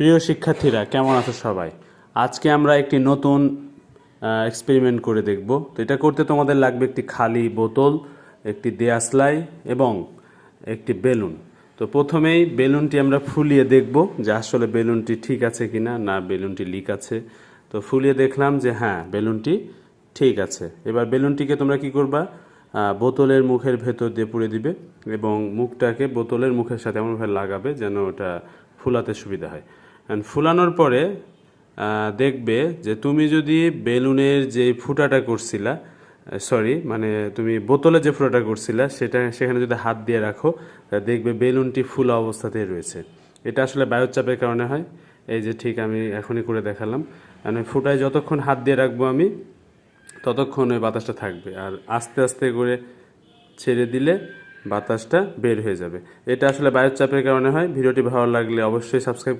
প্রিয় শিক্ষার্থীরা কেমন আছো সবাই? আজকে আমরা একটি নতুন এক্সপেরিমেন্ট করে দেখব। তো এটা করতে তোমাদের লাগবে একটি খালি বোতল, একটি দেয়াসলাই এবং একটি বেলুন। তো প্রথমেই বেলুনটি আমরা ফুলিয়ে দেখব যে আসলে বেলুনটি ঠিক আছে কিনা, না বেলুনটি লিক আছে। তো ফুলিয়ে দেখলাম যে হ্যাঁ, বেলুনটি ঠিক আছে। এবার বেলুনটিকে তোমরা কি করবা, বোতলের মুখের ভেতর দিয়ে পুরে দিবে এবং মুখটাকে বোতলের মুখের সাথে এমনভাবে লাগাবে যেন ওটা ফুলাতে সুবিধা হয়। অ্যান্ড ফুলানোর পরে দেখবে যে তুমি যদি বেলুনের যে ফুটাটা করছিলা, মানে তুমি বোতলে যে ফুটাটা করছিলা সেখানে যদি হাত দিয়ে রাখো, দেখবে বেলুনটি ফুলা অবস্থাতেই রয়েছে। এটা আসলে বায়ুর চাপের কারণে হয়। এই যে ঠিক আমি এখনই করে দেখালাম। মানে ফুটায় যতক্ষণ হাত দিয়ে রাখবো আমি, ততক্ষণ ওই বাতাসটা থাকবে, আর আস্তে আস্তে করে ছেড়ে দিলে বাতাসটা বের হয়ে যাবে। এটা আসলে বায়ুর চাপের কারণে হয়। ভিডিওটি ভালো লাগলে অবশ্যই সাবস্ক্রাইব